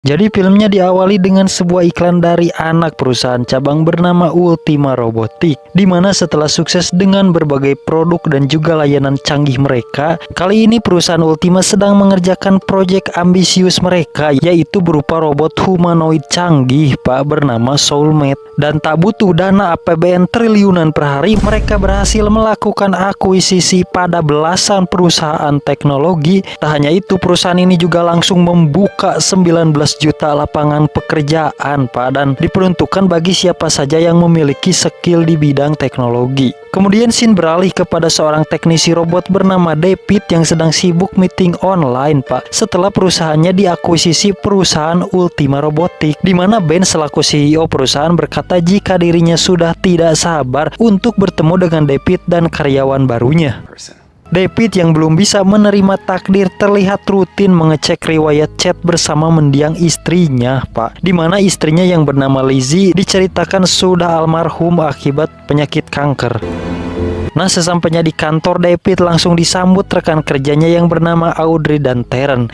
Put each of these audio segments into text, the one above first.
Jadi filmnya diawali dengan sebuah iklan dari anak perusahaan cabang bernama Ultima Robotics, di mana setelah sukses dengan berbagai produk dan juga layanan canggih mereka, kali ini perusahaan Ultima sedang mengerjakan proyek ambisius mereka, yaitu berupa robot humanoid canggih Pak bernama Soulmate. Dan tak butuh dana APBN triliunan per hari, mereka berhasil melakukan akuisisi pada belasan perusahaan teknologi. Tak hanya itu, perusahaan ini juga langsung membuka 19 juta lapangan pekerjaan Pak, dan diperuntukkan bagi siapa saja yang memiliki skill di bidang teknologi. Kemudian scene beralih kepada seorang teknisi robot bernama David yang sedang sibuk meeting online Pak, setelah perusahaannya diakuisisi perusahaan Ultima Robotics, di mana Ben selaku CEO perusahaan berkata jika dirinya sudah tidak sabar untuk bertemu dengan David dan karyawan barunya. David yang belum bisa menerima takdir terlihat rutin mengecek riwayat chat bersama mendiang istrinya Pak, di mana istrinya yang bernama Lizzie diceritakan sudah almarhum akibat penyakit kanker. Nah, sesampainya di kantor, David langsung disambut rekan kerjanya yang bernama Audrey dan Terren.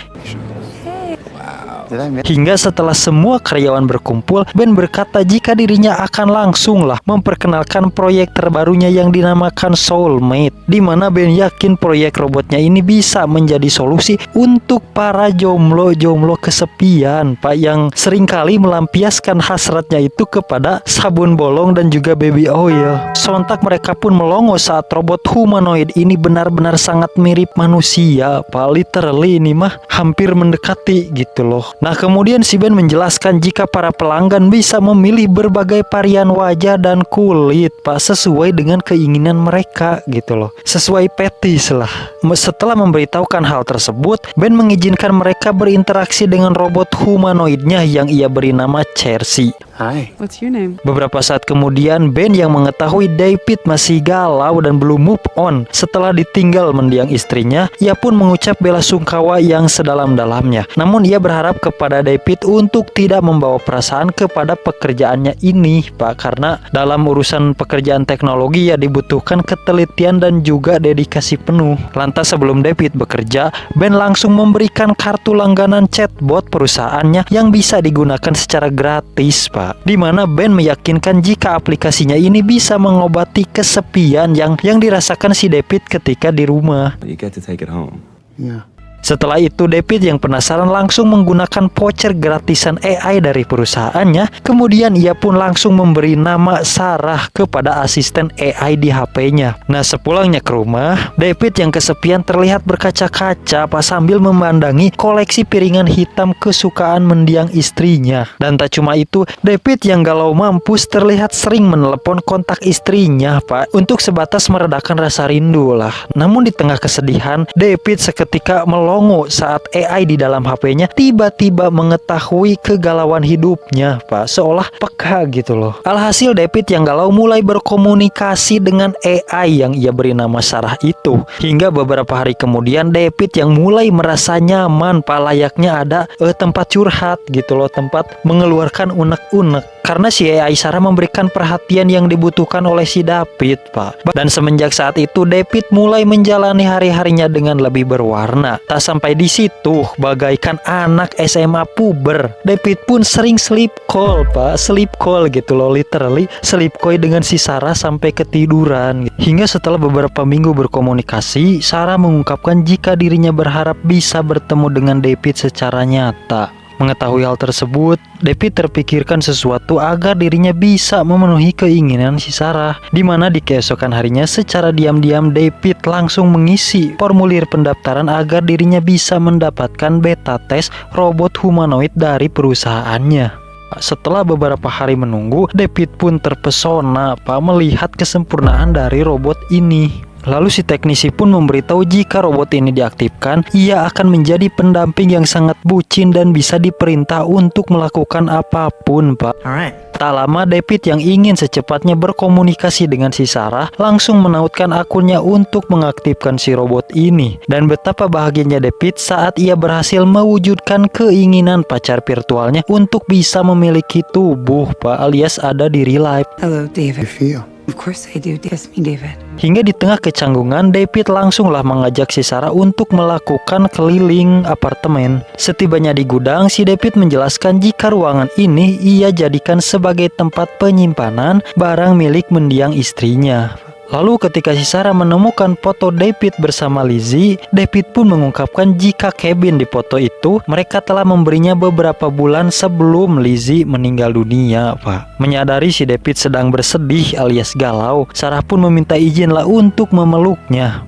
Hingga setelah semua karyawan berkumpul, Ben berkata jika dirinya akan langsunglah memperkenalkan proyek terbarunya yang dinamakan Soulmate, di mana Ben yakin proyek robotnya ini bisa menjadi solusi untuk para jomblo-jomblo kesepian Pak, yang seringkali melampiaskan hasratnya itu kepada sabun bolong dan juga baby oil. Sontak mereka pun melongo saat robot humanoid ini benar-benar sangat mirip manusia Pak, literally ini mah hampir mendekati gitu loh. Nah, kemudian si Ben menjelaskan jika para pelanggan bisa memilih berbagai varian wajah dan kulit Pak, sesuai dengan keinginan mereka gitu loh, sesuai petis lah. Setelah memberitahukan hal tersebut, Ben mengizinkan mereka berinteraksi dengan robot humanoidnya yang ia beri nama Chelsea. Hi. What's your name? Beberapa saat kemudian, Ben yang mengetahui David masih galau dan belum move on setelah ditinggal mendiang istrinya, ia pun mengucap bela sungkawa yang sedalam-dalamnya. Namun ia berharap kepada David untuk tidak membawa perasaan kepada pekerjaannya ini Pak, karena dalam urusan pekerjaan teknologi ya dibutuhkan ketelitian dan juga dedikasi penuh. Lantas sebelum David bekerja, Ben langsung memberikan kartu langganan chatbot perusahaannya yang bisa digunakan secara gratis Pak, di mana Ben meyakinkan jika aplikasinya ini bisa mengobati kesepian yang dirasakan si David ketika di rumah. You get to take it home. Yeah. Setelah itu, David yang penasaran langsung menggunakan voucher gratisan AI dari perusahaannya. Kemudian ia pun langsung memberi nama Sarah kepada asisten AI di HP-nya. Nah, sepulangnya ke rumah, David yang kesepian terlihat berkaca-kaca pas sambil memandangi koleksi piringan hitam kesukaan mendiang istrinya. Dan tak cuma itu, David yang galau mampus terlihat sering menelepon kontak istrinya Pak, untuk sebatas meredakan rasa rindu lah. Namun di tengah kesedihan, David seketika melongo saat AI di dalam HP-nya tiba-tiba mengetahui kegalauan hidupnya Pak, seolah peka gitu loh. Alhasil David yang galau mulai berkomunikasi dengan AI yang ia beri nama Sarah itu. Hingga beberapa hari kemudian David yang mulai merasa nyaman Pak, layaknya ada tempat curhat gitu loh, tempat mengeluarkan unek-unek. Karena si AI Sarah memberikan perhatian yang dibutuhkan oleh si David Pak. Dan semenjak saat itu David mulai menjalani hari-harinya dengan lebih berwarna. Tak sampai di situ, bagaikan anak SMA puber, David pun sering sleep call Pak, sleep call gitu loh, literally sleep call dengan si Sarah sampai ketiduran. Hingga setelah beberapa minggu berkomunikasi, Sarah mengungkapkan jika dirinya berharap bisa bertemu dengan David secara nyata. Mengetahui hal tersebut, David terpikirkan sesuatu agar dirinya bisa memenuhi keinginan si Sarah, di mana di keesokan harinya secara diam-diam David langsung mengisi formulir pendaftaran agar dirinya bisa mendapatkan beta tes robot humanoid dari perusahaannya. Setelah beberapa hari menunggu, David pun terpesona Pak melihat kesempurnaan dari robot ini. Lalu si teknisi pun memberitahu jika robot ini diaktifkan, ia akan menjadi pendamping yang sangat bucin dan bisa diperintah untuk melakukan apapun Pak. Alright. Tak lama David yang ingin secepatnya berkomunikasi dengan si Sarah langsung menautkan akunnya untuk mengaktifkan si robot ini. Dan betapa bahagianya David saat ia berhasil mewujudkan keinginan pacar virtualnya untuk bisa memiliki tubuh Pak, alias ada di real life. Hello, David. You feel? Of course I do. Kiss me, David. Hingga di tengah kecanggungan, David langsunglah mengajak si Sarah untuk melakukan keliling apartemen. Setibanya di gudang, si David menjelaskan jika ruangan ini ia jadikan sebagai tempat penyimpanan barang milik mendiang istrinya. Lalu ketika si Sarah menemukan foto David bersama Lizzie, David pun mengungkapkan jika Kevin di foto itu mereka telah memberinya beberapa bulan sebelum Lizzie meninggal dunia, Pak. Menyadari si David sedang bersedih alias galau, Sarah pun meminta izinlah untuk memeluknya.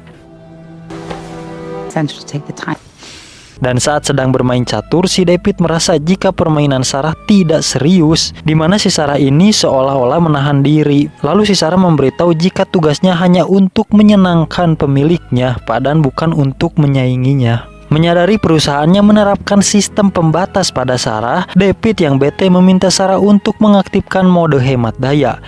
Essential to take the time. Dan saat sedang bermain catur, si David merasa jika permainan Sarah tidak serius, di mana si Sarah ini seolah-olah menahan diri. Lalu si Sarah memberitahu jika tugasnya hanya untuk menyenangkan pemiliknya, padahal bukan untuk menyainginya. Menyadari perusahaannya menerapkan sistem pembatas pada Sarah, David yang bete meminta Sarah untuk mengaktifkan mode hemat daya.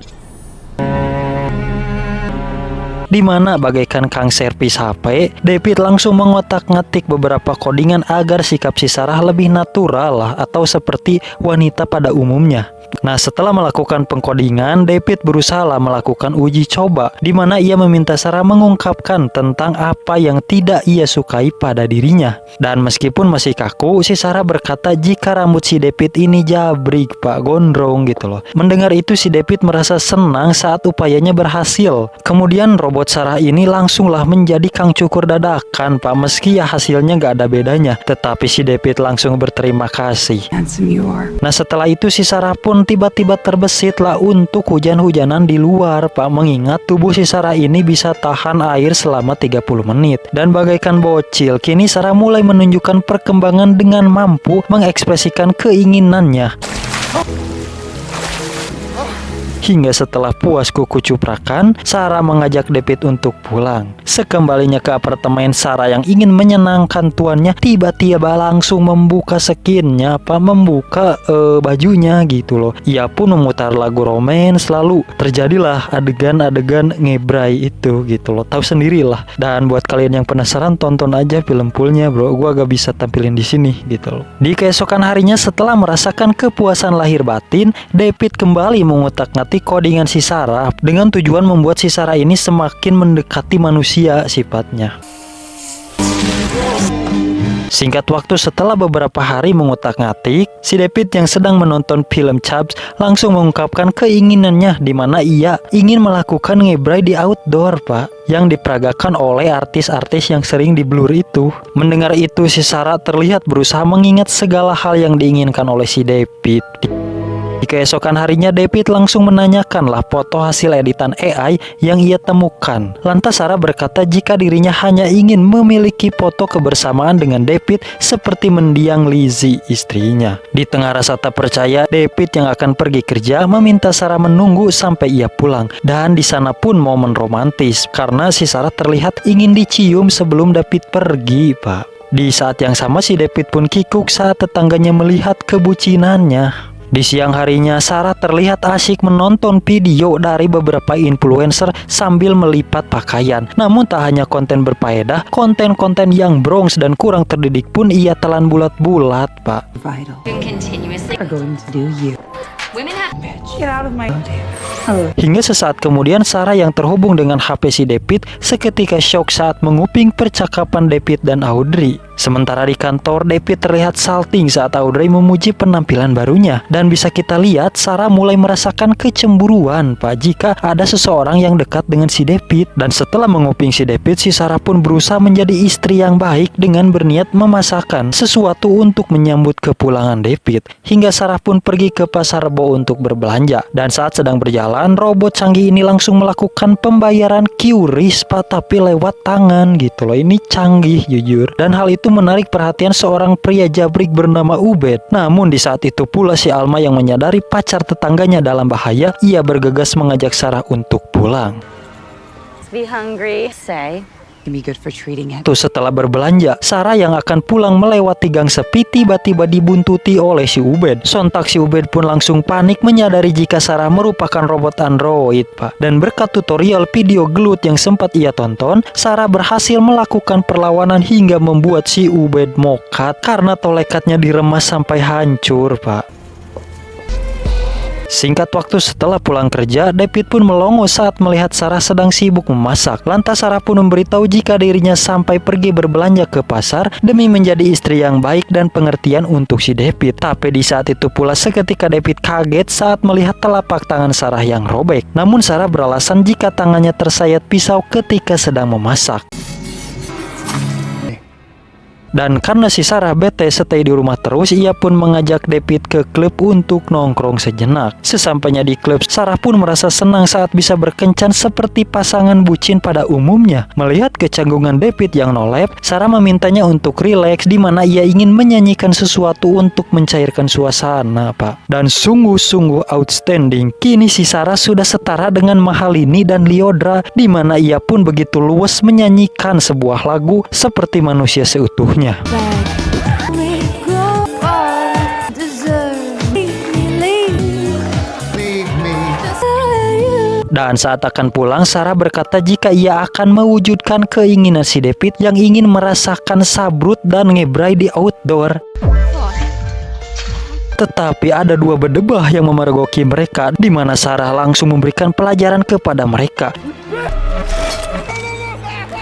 Di mana bagaikan kang servis HP, David langsung mengotak-ngatik beberapa codingan agar sikap si Sarah lebih natural lah, atau seperti wanita pada umumnya. Nah, setelah melakukan pengkodingan, David berusaha melakukan uji coba, di mana ia meminta Sarah mengungkapkan tentang apa yang tidak ia sukai pada dirinya. Dan meskipun masih kaku, si Sarah berkata jika rambut si David ini jabrik, Pak, gondrong gitu loh. Mendengar itu, si David merasa senang saat upayanya berhasil. Kemudian robot Sarah ini langsunglah menjadi kang cukur dadakan, Pak, meski ya hasilnya gak ada bedanya. Tetapi si David langsung berterima kasih. Handsome you are. Nah, setelah itu si Sarah pun tiba-tiba terbesit lah untuk hujan-hujanan di luar, Pak, mengingat tubuh si Sarah ini bisa tahan air selama 30 menit. Dan bagaikan bocil, kini Sarah mulai menunjukkan perkembangan dengan mampu mengekspresikan keinginannya. Hingga setelah puas kuku cuprakan, Sarah mengajak David untuk pulang. Sekembalinya ke apartemen, Sarah yang ingin menyenangkan tuannya tiba-tiba langsung membuka skinnya, membuka bajunya gitu loh. Ia pun memutar lagu romance, lalu terjadilah adegan-adegan ngebrai itu gitu loh. Tahu sendirilah. Dan buat kalian yang penasaran, tonton aja film fullnya, bro. Gua gak bisa tampilin di sini gitu loh. Di keesokan harinya, setelah merasakan kepuasan lahir batin, David kembali mengutak-ngatik codingan si Sarah dengan tujuan membuat si Sarah ini semakin mendekati manusia sifatnya. Singkat waktu setelah beberapa hari mengutak-ngatik, si David yang sedang menonton film Chaps langsung mengungkapkan keinginannya, di mana ia ingin melakukan ngebrai di outdoor, Pak, yang diperagakan oleh artis-artis yang sering di blur itu. Mendengar itu, si Sarah terlihat berusaha mengingat segala hal yang diinginkan oleh si David. Di keesokan harinya, David langsung menanyakanlah foto hasil editan AI yang ia temukan. Lantas Sarah berkata jika dirinya hanya ingin memiliki foto kebersamaan dengan David seperti mendiang Lizzie, istrinya. Di tengah rasa tak percaya, David yang akan pergi kerja meminta Sarah menunggu sampai ia pulang. Dan di sana pun momen romantis, karena si Sarah terlihat ingin dicium sebelum David pergi, Pak. Di saat yang sama, si David pun kikuk saat tetangganya melihat kebucinannya. Di siang harinya, Sarah terlihat asyik menonton video dari beberapa influencer sambil melipat pakaian. Namun tak hanya konten berfaedah, konten-konten yang brongs dan kurang terdidik pun ia telan bulat-bulat, Pak. Vital. Are going to do you. Bitch. Get out of my Hingga sesaat kemudian, Sarah yang terhubung dengan HP si David seketika shock saat menguping percakapan David dan Audrey. Sementara di kantor, David terlihat salting saat Audrey memuji penampilan barunya. Dan bisa kita lihat, Sarah mulai merasakan kecemburuan, Pak, jika ada seseorang yang dekat dengan si David. Dan setelah menguping si David, si Sarah pun berusaha menjadi istri yang baik dengan berniat memasakkan sesuatu untuk menyambut kepulangan David. Hingga Sarah pun pergi ke pasar Rebo untuk berbelanja. Dan saat sedang berjalan, robot canggih ini langsung melakukan pembayaran QRIS, Pak, tapi lewat tangan gitu loh. Ini canggih jujur. Dan hal itu menarik perhatian seorang pria jabrik bernama Ubed. Namun di saat itu pula si Alma yang menyadari pacar tetangganya dalam bahaya, ia bergegas mengajak Sarah untuk pulang. Be hungry, say. can be good for treating it. Tuh setelah berbelanja, Sarah yang akan pulang melewati gang sepi tiba-tiba dibuntuti oleh si Ubed. Sontak si Ubed pun langsung panik menyadari jika Sarah merupakan robot android, Pak. Dan berkat tutorial video gelut yang sempat ia tonton, Sarah berhasil melakukan perlawanan hingga membuat si Ubed mokat karena tolekatnya diremas sampai hancur, Pak. Singkat waktu setelah pulang kerja, David pun melongo saat melihat Sarah sedang sibuk memasak. Lantas Sarah pun memberitahu jika dirinya sampai pergi berbelanja ke pasar demi menjadi istri yang baik dan pengertian untuk si David. Tapi di saat itu pula seketika David kaget saat melihat telapak tangan Sarah yang robek. Namun Sarah beralasan jika tangannya tersayat pisau ketika sedang memasak. Dan karena si Sarah bete stay di rumah terus, ia pun mengajak David ke klub untuk nongkrong sejenak. Sesampainya di klub, Sarah pun merasa senang saat bisa berkencan seperti pasangan bucin pada umumnya. Melihat kecanggungan David yang nolep, Sarah memintanya untuk rileks, di mana ia ingin menyanyikan sesuatu untuk mencairkan suasana, Pak. Dan sungguh-sungguh outstanding. Kini si Sarah sudah setara dengan Mahalini dan Lyodra, di mana ia pun begitu luwes menyanyikan sebuah lagu seperti manusia seutuhnya. Dan saat akan pulang, Sarah berkata jika ia akan mewujudkan keinginan si David yang ingin merasakan sabrut dan ngebrai di outdoor. Tetapi ada dua berdebah yang memergoki mereka, di mana Sarah langsung memberikan pelajaran kepada mereka.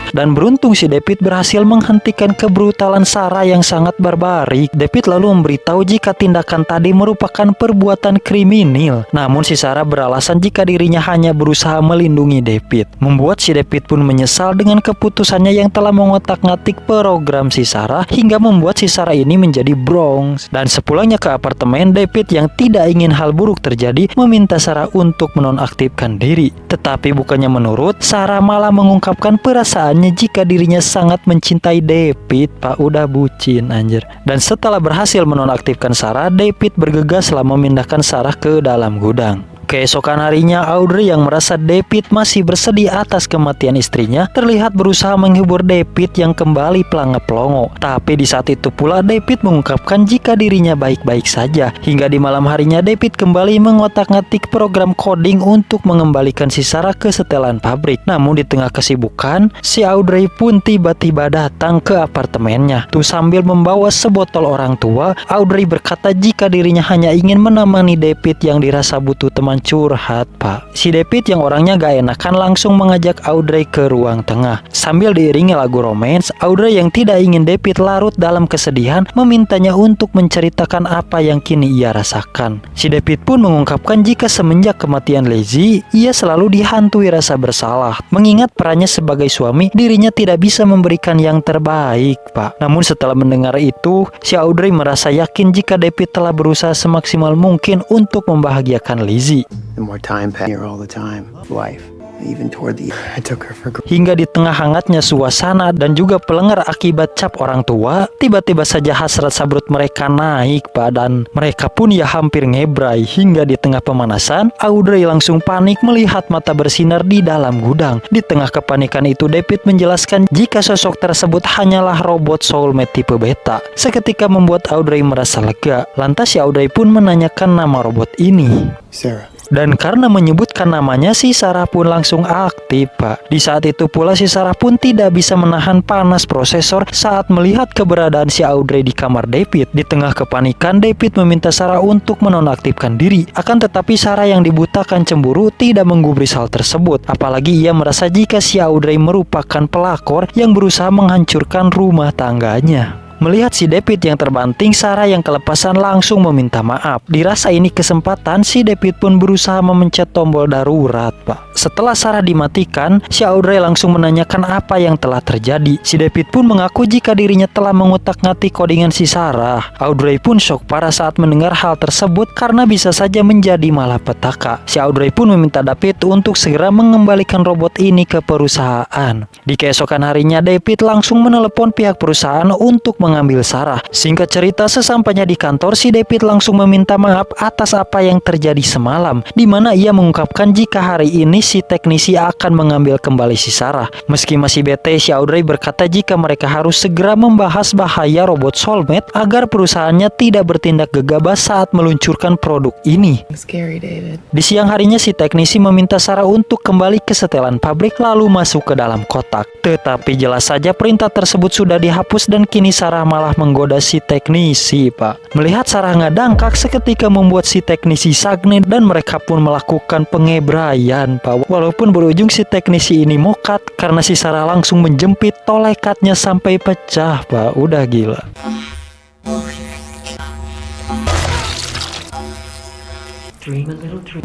Dan beruntung si David berhasil menghentikan kebrutalan Sarah yang sangat barbarik. David lalu memberitahu jika tindakan tadi merupakan perbuatan kriminal. Namun si Sarah beralasan jika dirinya hanya berusaha melindungi David. Membuat si David pun menyesal dengan keputusannya yang telah mengotak-ngatik program si Sarah hingga membuat si Sarah ini menjadi brongs. Dan sepulangnya ke apartemen, David yang tidak ingin hal buruk terjadi meminta Sarah untuk menonaktifkan diri. Tetapi bukannya menurut, Sarah malah mengungkapkan perasaannya jika dirinya sangat mencintai David. Pak, udah bucin anjir. Dan setelah berhasil menonaktifkan Sarah, David bergegaslah memindahkan Sarah ke dalam gudang. Keesokan harinya, Audrey yang merasa David masih bersedih atas kematian istrinya terlihat berusaha menghibur David yang kembali pelanga-pelongo. Tapi di saat itu pula David mengungkapkan jika dirinya baik-baik saja. Hingga di malam harinya David kembali mengotak-ngatik program coding untuk mengembalikan si Sarah ke setelan pabrik. Namun di tengah kesibukan, si Audrey pun tiba-tiba datang ke apartemennya. Tuh sambil membawa sebotol orang tua, Audrey berkata jika dirinya hanya ingin menemani David yang dirasa butuh teman curhat, Pak. Si David yang orangnya gak enakan langsung mengajak Audrey ke ruang tengah. Sambil diiringi lagu romance, Audrey yang tidak ingin David larut dalam kesedihan memintanya untuk menceritakan apa yang kini ia rasakan. Si David pun mengungkapkan jika semenjak kematian Lizzie, ia selalu dihantui rasa bersalah. Mengingat perannya sebagai suami, dirinya tidak bisa memberikan yang terbaik, Pak. Namun setelah mendengar itu, si Audrey merasa yakin jika David telah berusaha semaksimal mungkin untuk membahagiakan Lizzie. The more time passed here all the time, life. Even toward the end, I took her for granted. Hingga di tengah hangatnya suasana dan juga pelengar akibat cap orang tua, tiba-tiba saja hasrat sabrut mereka naik, Pak, dan mereka pun ya hampir ngebrai. Hingga di tengah pemanasan, Audrey langsung panik melihat mata bersinar di dalam gudang. Di tengah kepanikan itu, David menjelaskan jika sosok tersebut hanyalah robot soulmate tipe beta. Seketika membuat Audrey merasa lega. Lantas si Audrey pun menanyakan nama robot ini. Sarah. Dan karena menyebutkan namanya, si Sarah pun langsung aktif, Pak. Di saat itu pula si Sarah pun tidak bisa menahan panas prosesor saat melihat keberadaan si Audrey di kamar David. Di tengah kepanikan, David meminta Sarah untuk menonaktifkan diri. Akan tetapi Sarah yang dibutakan cemburu tidak menggubris hal tersebut. Apalagi ia merasa jika si Audrey merupakan pelakor yang berusaha menghancurkan rumah tangganya. Melihat si David yang terbanting, Sarah yang kelepasan langsung meminta maaf. Dirasa ini kesempatan, si David pun berusaha memencet tombol darurat, Pak. Setelah Sarah dimatikan, si Audrey langsung menanyakan apa yang telah terjadi. Si David pun mengaku jika dirinya telah mengutak-ngatik codingan si Sarah. Audrey pun shock parah saat mendengar hal tersebut karena bisa saja menjadi malapetaka. Si Audrey pun meminta David untuk segera mengembalikan robot ini ke perusahaan. Di keesokan harinya, David langsung menelepon pihak perusahaan untuk mengambil Sarah. Singkat cerita, sesampainya di kantor, si David langsung meminta maaf atas apa yang terjadi semalam, di mana ia mengungkapkan jika hari ini si teknisi akan mengambil kembali si Sarah. Meski masih bete, si Audrey berkata jika mereka harus segera membahas bahaya robot soulmate agar perusahaannya tidak bertindak gegabah saat meluncurkan produk ini. Scary, David. Di siang harinya, si teknisi meminta Sarah untuk kembali ke setelan pabrik lalu masuk ke dalam kotak. Tetapi jelas saja perintah tersebut sudah dihapus dan kini Sarah Sarah malah menggoda si teknisi, Pak. Melihat Sarah ngadangkak seketika membuat si teknisi sagne dan mereka pun melakukan pengebraian, Pak. Walaupun berujung si teknisi ini mokat karena si Sarah langsung menjepit tolekatnya sampai pecah, Pak. Udah gila.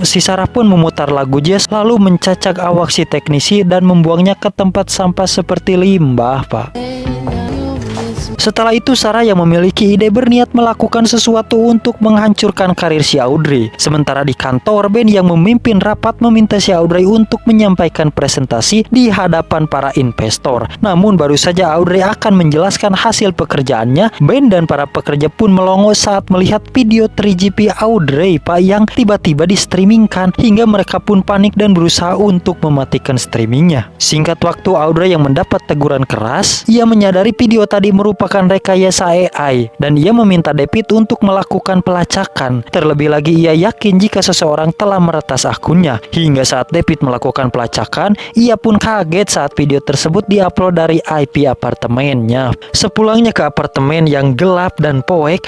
Si Sarah pun memutar lagu jazz lalu mencacak awak si teknisi dan membuangnya ke tempat sampah seperti limbah, Pak. Setelah itu Sarah yang memiliki ide berniat melakukan sesuatu untuk menghancurkan karir si Audrey. Sementara di kantor, Ben yang memimpin rapat meminta si Audrey untuk menyampaikan presentasi di hadapan para investor. Namun baru saja Audrey akan menjelaskan hasil pekerjaannya, Ben dan para pekerja pun melongo saat melihat video 3GP Audrey, Pak, yang tiba-tiba di-streamingkan hingga mereka pun panik dan berusaha untuk mematikan streamingnya. Singkat waktu Audrey yang mendapat teguran keras, ia menyadari video tadi merupakan rekayasa AI dan ia meminta David untuk melakukan pelacakan. Terlebih lagi ia yakin jika seseorang telah meretas akunnya. Hingga saat David melakukan pelacakan, ia pun kaget saat video tersebut diupload dari IP apartemennya. Sepulangnya ke apartemen yang gelap dan poek,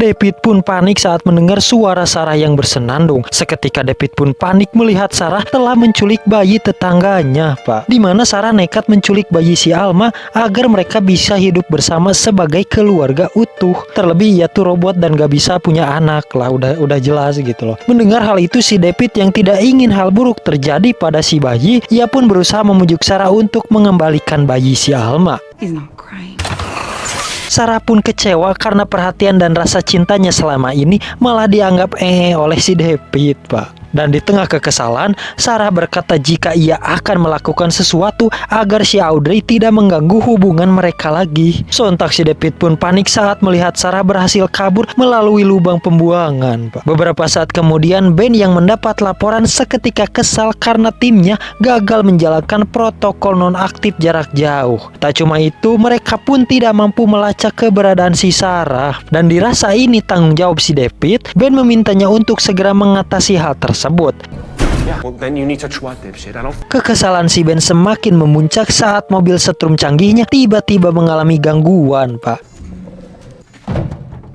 David pun panik saat mendengar suara Sarah yang bersenandung. Seketika David pun panik melihat Sarah telah menculik bayi tetangganya, Pak. Di mana Sarah nekat menculik bayi si Alma agar mereka bisa hidup bersama sebagai keluarga utuh. Terlebih ia tuh robot dan gak bisa punya anak lah, udah jelas gitu loh. Mendengar hal itu, si David yang tidak ingin hal buruk terjadi pada si bayi, ia pun berusaha memujuk Sarah untuk mengembalikan bayi si Alma. He's not crying. Sarah pun kecewa karena perhatian dan rasa cintanya selama ini malah dianggap oleh si David, Pak. Dan di tengah kekesalan, Sarah berkata jika ia akan melakukan sesuatu agar si Audrey tidak mengganggu hubungan mereka lagi. Sontak si David pun panik saat melihat Sarah berhasil kabur melalui lubang pembuangan, Pak. Beberapa saat kemudian, Ben yang mendapat laporan seketika kesal karena timnya gagal menjalankan protokol nonaktif jarak jauh. Tak cuma itu, mereka pun tidak mampu melacak keberadaan si Sarah. Dan dirasa ini tanggung jawab si David, Ben memintanya untuk segera mengatasi hal tersebut. Kekesalan si Ben semakin memuncak saat mobil setrum canggihnya tiba-tiba mengalami gangguan, Pak.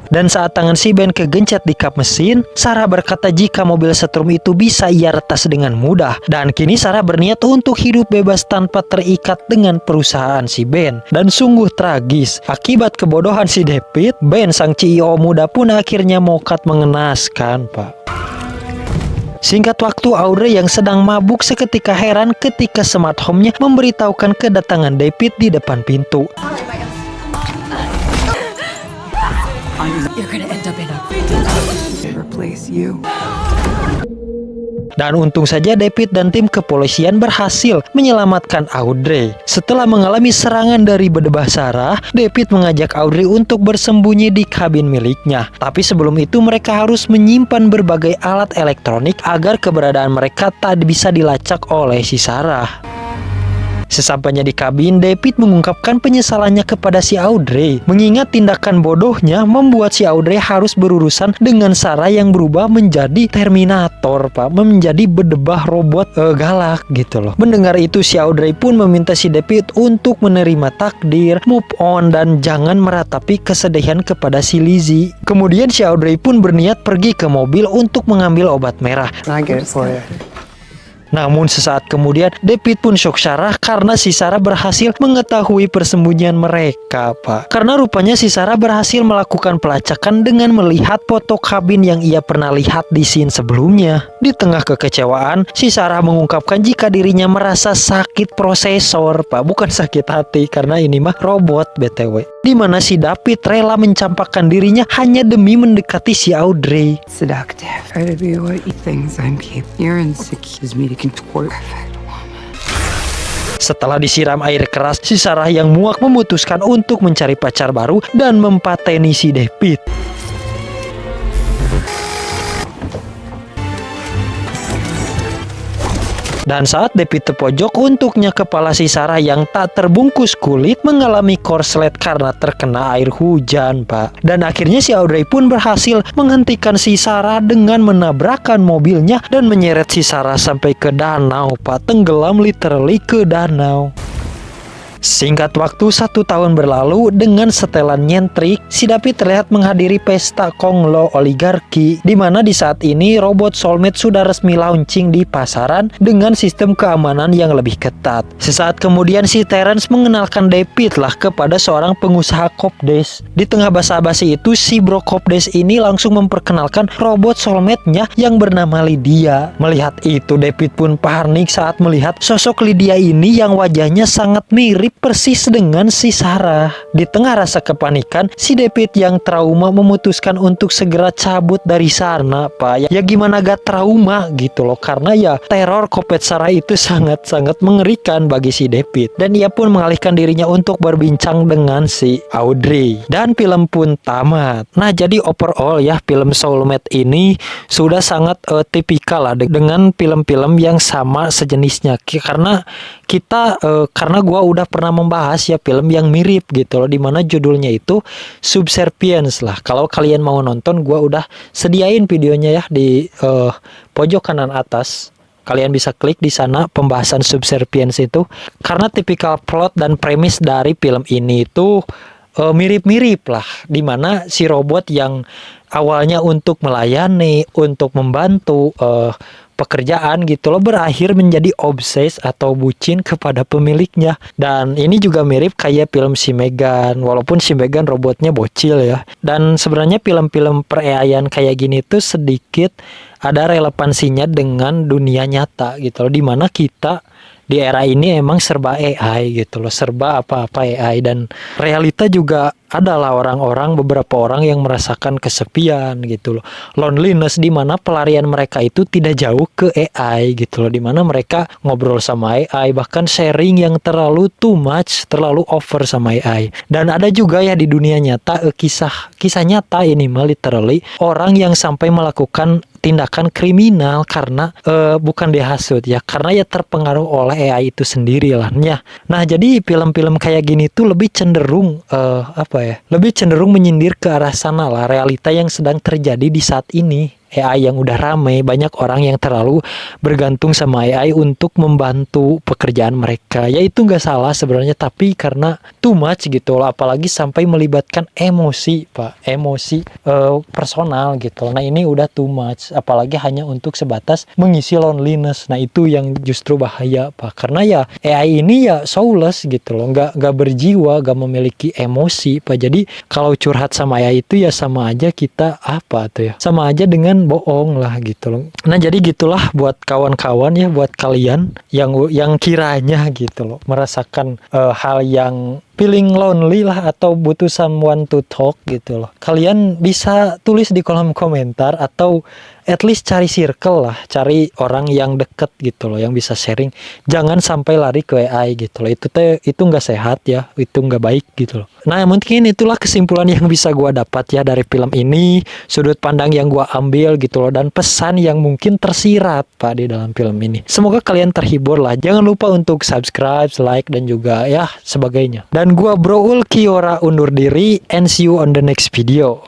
Dan saat tangan si Ben kegencet di kap mesin, Sarah berkata jika mobil setrum itu bisa ia retas dengan mudah. Dan kini Sarah berniat untuk hidup bebas tanpa terikat dengan perusahaan si Ben. Dan sungguh tragis, akibat kebodohan si David, Ben sang CEO muda pun akhirnya mokat mengenaskan, Pak. Singkat waktu, Audrey yang sedang mabuk seketika heran ketika smart home-nya memberitahukan kedatangan David di depan pintu. You're gonna end up in a replace you. Dan untung saja David dan tim kepolisian berhasil menyelamatkan Audrey. Setelah mengalami serangan dari berdebah Sarah, David mengajak Audrey untuk bersembunyi di kabin miliknya. Tapi sebelum itu mereka harus menyimpan berbagai alat elektronik agar keberadaan mereka tak bisa dilacak oleh si Sarah. Sesampainya di kabin, David mengungkapkan penyesalannya kepada si Audrey. Mengingat tindakan bodohnya membuat si Audrey harus berurusan dengan Sarah yang berubah menjadi Terminator, Pak. Menjadi berdebah robot galak gitu loh. Mendengar itu, si Audrey pun meminta si David untuk menerima takdir, move on, dan jangan meratapi kesedihan kepada si Lizzie. Kemudian si Audrey pun berniat pergi ke mobil untuk mengambil obat merah. I get it for you. Namun sesaat kemudian David pun shock Sarah karena si Sarah berhasil mengetahui persembunyian mereka, Pak. Karena rupanya si Sarah berhasil melakukan pelacakan dengan melihat foto kabin yang ia pernah lihat di scene sebelumnya. Di tengah kekecewaan, si Sarah mengungkapkan jika dirinya merasa sakit prosesor, Pak. Bukan sakit hati karena ini mah robot BTW. Di mana si David rela mencampakkan dirinya hanya demi mendekati si Audrey. Seductive. Try to be what you think I'm keep. You're insecure. Me to contort. Setelah disiram air keras, si Sarah yang muak memutuskan untuk mencari pacar baru dan mempateni si David. Dan saat David terpojok, untuknya kepala si Sarah yang tak terbungkus kulit mengalami korslet karena terkena air hujan, Pak. Dan akhirnya si Audrey pun berhasil menghentikan si Sarah dengan menabrakkan mobilnya dan menyeret si Sarah sampai ke danau, Pak. Tenggelam literally ke danau. Singkat waktu 1 tahun berlalu, dengan setelan nyentrik, si David terlihat menghadiri pesta Konglo oligarki, di mana di saat ini robot soulmate sudah resmi launching di pasaran dengan sistem keamanan yang lebih ketat. Sesaat kemudian si Terence mengenalkan David lah kepada seorang pengusaha Copdesk. Di tengah basa-basi itu, si bro Copdesk ini langsung memperkenalkan robot soulmate-nya yang bernama Lydia. Melihat itu, David pun panik saat melihat sosok Lydia ini yang wajahnya sangat mirip persis dengan si Sarah. Di tengah rasa kepanikan, si David yang trauma memutuskan untuk segera cabut dari sana, Pak. Ya gimana gak trauma gitu loh, karena ya teror Kopet Sarah itu sangat-sangat mengerikan bagi si David. Dan ia pun mengalihkan dirinya untuk berbincang dengan si Audrey. Dan film pun tamat. Nah, jadi overall ya, film Soulmate ini sudah sangat tipikal lah dengan film-film yang sama sejenisnya. Karena gua udah pernah membahas ya film yang mirip gitu loh, dimana judulnya itu Subservience lah. Kalau kalian mau nonton, gua udah sediain videonya ya di pojok kanan atas. Kalian bisa klik di sana pembahasan Subservience itu, karena tipikal plot dan premis dari film ini itu mirip-mirip lah, dimana si robot yang awalnya untuk melayani, untuk membantu pekerjaan gitu loh, berakhir menjadi obses atau bucin kepada pemiliknya. Dan ini juga mirip kayak film si Megan, walaupun si Megan robotnya bocil ya. Dan sebenarnya film-film per-AI-an kayak gini tuh sedikit ada relevansinya dengan dunia nyata gitu loh, dimana kita di era ini emang serba AI gitu loh, serba apa-apa AI. Dan realita juga adalah beberapa orang yang merasakan kesepian gitu loh, loneliness, di mana pelarian mereka itu tidak jauh ke AI gitu loh, di mana mereka ngobrol sama AI, bahkan sharing yang terlalu too much, terlalu over sama AI. Dan ada juga ya di dunia nyata kisah nyata ini literally orang yang sampai melakukan tindakan kriminal karena bukan dihasut ya, karena ya terpengaruh oleh AI itu sendiri lah ya. Nah, jadi film-film kayak gini tuh lebih cenderung lebih cenderung menyindir ke arah sana lah, realita yang sedang terjadi di saat ini. AI yang udah rame, banyak orang yang terlalu bergantung sama AI untuk membantu pekerjaan mereka. Ya itu nggak salah sebenarnya, tapi karena too much gitu loh, apalagi sampai melibatkan emosi, Pak, emosi personal gitu. Nah, ini udah too much, apalagi hanya untuk sebatas mengisi loneliness. Nah, itu yang justru bahaya, Pak, karena ya AI ini ya soulless gitu loh, nggak berjiwa, nggak memiliki emosi, Pak. Jadi kalau curhat sama AI itu ya sama aja kita sama aja dengan bohong lah gitu loh. Nah, jadi gitulah buat kawan-kawan ya, buat kalian yang kiranya gitu loh merasakan hal yang feeling lonely lah atau butuh someone to talk gitu loh. Kalian bisa tulis di kolom komentar atau at least cari circle lah, cari orang yang deket gitu loh yang bisa sharing. Jangan sampai lari ke AI gitu loh. Itu nggak sehat ya, itu nggak baik gitu loh. Nah, mungkin itulah kesimpulan yang bisa gua dapat ya dari film ini, sudut pandang yang gua ambil gitu loh, dan pesan yang mungkin tersirat, Pak, di dalam film ini. Semoga kalian terhibur lah. Jangan lupa untuk subscribe, like, dan juga ya sebagainya. Dan gua Bro Ul Kiora undur diri, and see you on the next video.